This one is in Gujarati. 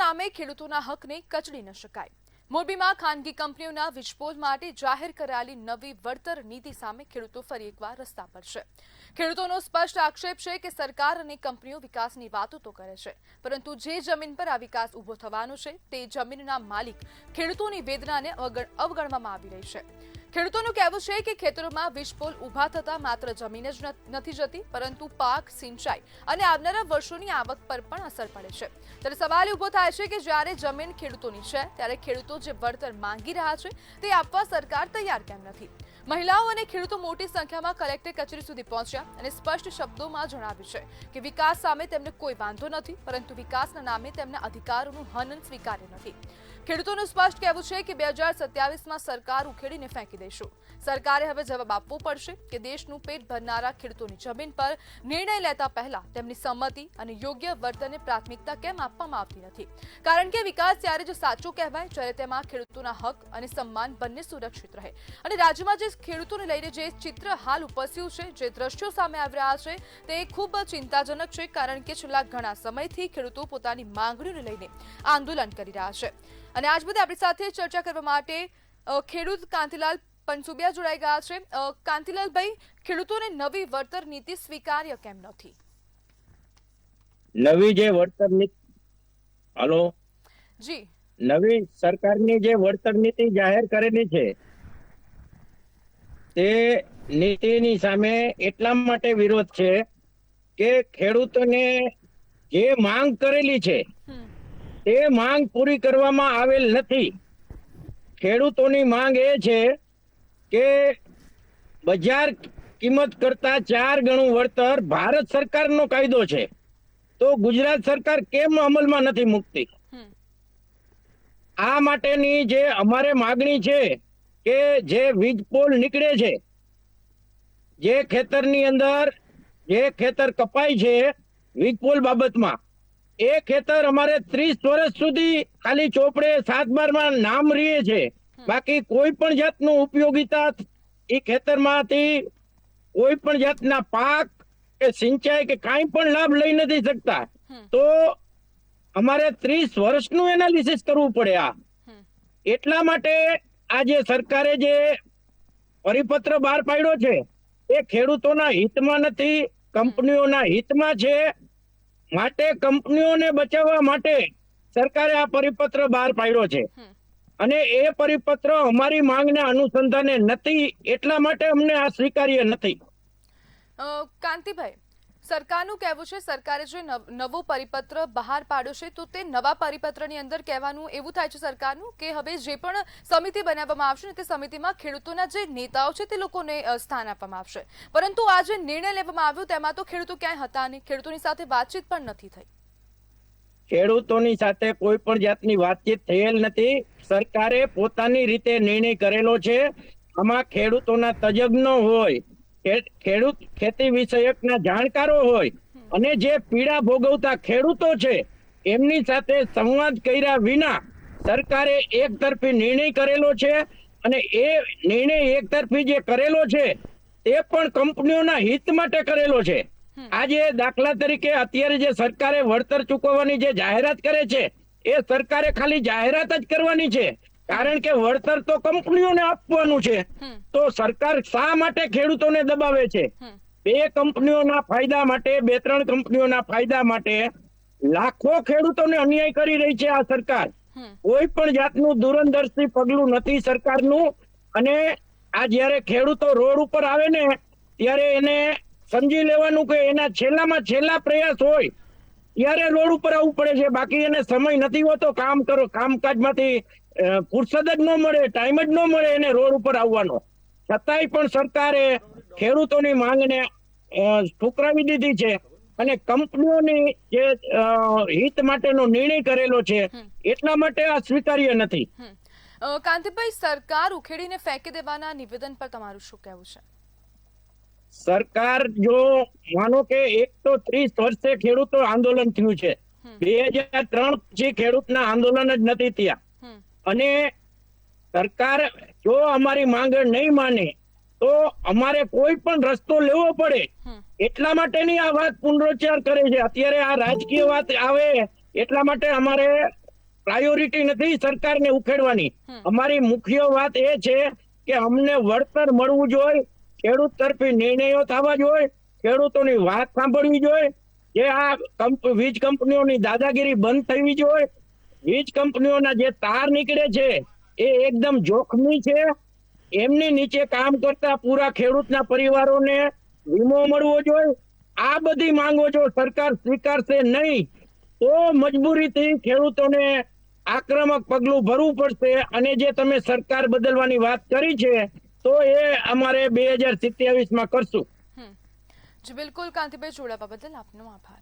નામે ખેડૂતોના હકને કચડી ન શકાય. મોરબીમાં ખાનગી કંપનીઓના વીજપોલ માટે જાહેર કરાયેલી નવી વળતર નીતિ સામે ખેડૂતો ફરી એકવાર રસ્તા પર છે. ખેડૂતોનો સ્પષ્ટ આક્ષેપ છે કે સરકાર અને કંપનીઓ વિકાસની વાતો તો કરે છે, પરંતુ જે જમીન પર આ વિકાસ ઊભો થવાનો છે તે જમીનના માલિક ખેડૂતોની વેદનાને અવગણવામાં આવી રહી છે. ખેડૂતોનું કહેવું છે કે ખેતરોમાં વીજપોલ ઊભા થતા માત્ર જમીન જ નથી જતી, પરંતુ પાક, સિંચાઈ અને આવનારા વર્ષોની આવક પર પણ અસર પડે છે. ત્યારે સવાલ ઊભો થાય છે કે જ્યારે જમીન ખેડૂતોની છે ત્યારે ખેડૂતો જે વળતર માંગી રહ્યા છે તે આપવા સરકાર તૈયાર કેમ નથી? મહિલાઓ અને ખેડૂતો મોટી સંખ્યામાં કલેક્ટર કચેરી સુધી પહોંચ્યા અને સ્પષ્ટ શબ્દોમાં જણાવ્યું છે કે વિકાસ સામે તેમને કોઈ વાંધો નથી, પરંતુ વિકાસના નામે તેમના અધિકારોનું હનન સ્વીકાર્ય નથી. ખેડૂતોનું સ્પષ્ટ કહેવું છે કે 2027માં સરકાર ઉખેડીને ફેંકી દેશું. સરકારે હવે જવાબ આપવો પડશે કે દેશનું પેટ ભરનારા ખેડૂતોની જમીન પર નિર્ણય લેતા પહેલા તેમની સંમતિ અને યોગ્ય વર્તનને પ્રાથમિકતા કેમ આપવામાં આવતી નથી? કારણ કે વિકાસ ત્યારે જ સાચો કહેવાય જ્યારે તેમાં ખેડૂતોના હક અને સન્માન બંને સુરક્ષિત રહે. અને રાજ્યમાં જે ખેડૂતોને લઈને જે ચિત્ર હાલ ઉપસ્યું છે, જે દ્રશ્યો સામે આવી રહ્યા છે, તે ખૂબ ચિંતાજનક છે. કારણ કે છેલ્લા ઘણા સમયથી ખેડૂતો પોતાની માંગણીઓને લઈને આંદોલન કરી રહ્યા છે. અને આજ બધે આપણી સાથે ચર્ચા કરવા માટે ખેડૂત કાંતિલાલ પનસુબિયા જોડાઈ ગયા છે. કાંતિલાલભાઈ, ખેડૂતોને નવી વળતર નીતિ સ્વીકાર્ય કેમ નથી? નવી જે વળતર નીતિ જી નવી સરકારની જે વળતર નીતિ જાહેર કરેલી છે તે નીતિની સામે એટલા માટે વિરોધ છે કે ખેડૂતોને જે માંગ કરેલી છે તે માંગ પૂરી કરવામાં આવેલ નથી. ખેડૂતોની માંગ એ છે કે બજાર કિંમત કરતા 4 ગણું વળતર ભારત સરકારનો કાયદો છે, તો ગુજરાત સરકાર કેમ અમલમાં નથી મૂકતી? આ માટેની જે અમારે માગણી છે કે જે વીજપોલ નીકળે છે, જે ખેતરની અંદર જે ખેતર કપાય છે વીજપોલ બાબતમાં, એ ખેતર અમારે 30 વર્ષ સુધી ખાલી ચોપડે 7/12માં નામ રહે છે, બાકી કોઈ પણ જાતનું ઉપયોગિતા એ ખેતરમાંથી કોઈ પણ જાતના પાક કે સિંચાઈ કે કાંઈ પણ લાભ લઈ નથી શકતા. તો અમારે 30 વર્ષનું એનાલિસિસ કરવું પડે. આ એટલા માટે આજે સરકારે જે પરિપત્ર બહાર પાડ્યો છે એ ખેડૂતોના હિતમાં નથી, કંપનીઓના હિતમાં છે. માટે કંપનીઓને બચાવવા માટે સરકારે આ પરિપત્ર બહાર પાડ્યો છે અને એ પરિપત્ર અમારી માંગને અનુસંધાને નથી, એટલા માટે અમને આ સ્વીકાર્ય નથી. કાંતિભાઈ, સરકારનું કહેવું છે સરકારે જે નવો પરિપત્ર બહાર પાડ્યો છે તો તે નવા પરિપત્રની અંદર કહેવાનું એવું થાય છે સરકારનું કે હવે જે પણ સમિતિ બનાવવામાં આવશે ને તે સમિતિમાં ખેડૂતોના જે નેતાઓ છે તે લોકોને સ્થાન આપવામાં આવશે, પરંતુ આ જે નિર્ણય લેવામાં આવ્યો તેમાં તો ખેડૂતો ક્યાંય હતા નહીં, ખેડૂતોની સાથે વાતચીત પણ નથી થઈ. ખેડૂતોની સાથે કોઈ પણ જાતની વાતચીત થયેલ નથી. સરકારે પોતાની રીતે નિર્ણય કરેલો છે. આમાં ખેડૂતોના તજજ્ઞો હોય, ખેડૂત ખેતી વિષયકના જાણકારો હોય અને જે પીડા ભોગવતા ખેડૂતો છે એમની સાથે સંવાદ કર્યા વિના સરકારે એકતરફી નિર્ણય કરેલો છે. અને એ નિર્ણય એકતરફી જે કરેલો છે તે પણ કંપનીઓના હિત માટે કરેલો છે. આજે દાખલા તરીકે અત્યારે જે સરકારે વળતર ચૂકવવાની જે જાહેરાત કરે છે એ સરકારે ખાલી જાહેરાત જ કરવાની છે, કારણ કે વળતર તો કંપનીઓને આપવાનું છે. તો સરકાર શા માટે ખેડૂતોને દબાવે છે? 2 કંપનીઓના ફાયદા માટે, 2-3 કંપનીઓના ફાયદા માટે લાખો ખેડૂતોને અન્યાય કરી રહી છે આ સરકાર. કોઈ પણ જાતનું દૂરંદર્શી પગલું નથી સરકારનું. અને આ જયારે ખેડૂતો રોડ ઉપર આવે ને ત્યારે એને સમજી લેવાનું કે એના છેલ્લામાં છેલ્લા પ્રયાસ હોય ત્યારે રોડ ઉપર આવવું પડે છે, બાકી એને સમય નથી હોતો. કામકાજમાંથી ફુરસદ જ ન મળે, ટાઈમ જ ન મળે એને રોડ ઉપર આવવાનો. છતાંય પણ સરકારે ખેડૂતોની માંગને ઠુકરાવી દીધી છે અને કંપનીઓની જે હિત માટેનો નિર્ણય કરેલો છે એટલા માટે આ સ્વીકાર્ય નથી. કાંતિભાઈ, સરકાર ઉખેડીને ફેંકી દેવાના નિવેદન પર તમારું શું કહેવું છે? સરકાર જો માનો કે 130 વર્ષે ખેડૂતો આંદોલન થયું છે, 2003 પછી ખેડૂતના આંદોલન જ નથી થયા. અને સરકાર જો અમારી માંગ નહીં માને તો અમારે કોઈ પણ રસ્તો લેવો પડે, એટલા માટેની આ વાત પુનરોચ્ચાર કરે છે. અત્યારે આ રાજકીય વાત આવે એટલા માટે અમારે પ્રાયોરિટી નથી સરકારને ઉખેડવાની. અમારી મુખ્ય વાત એ છે કે અમને વળતર મળવું જોઈએ, ખેડૂત તરફી નિર્ણયો થવા જોઈએ, ખેડૂતોની વાત સાંભળવી જોઈએ, જે આ વીજ કંપનીઓની દાદાગીરી બંધ થવી જોઈએ. વીજ કંપનીઓના જે તાર નીકળે છે એ એકદમ જોખમી છે. એમની નીચે કામ કરતા પૂરા ખેડૂતના પરિવારોને વીમો મળવો જોઈએ. આ બધી માંગો જો સરકાર સ્વીકારશે નહીં તો મજબૂરીથી ખેડૂતોને આક્રમક પગલું ભરવું પડશે. અને જે તમે સરકાર બદલવાની વાત કરી છે તો એ અમારે 2027 માં કરશું. જી બિલકુલ, કાંતિભાઈ જોડાવા બદલ આપનો આભાર.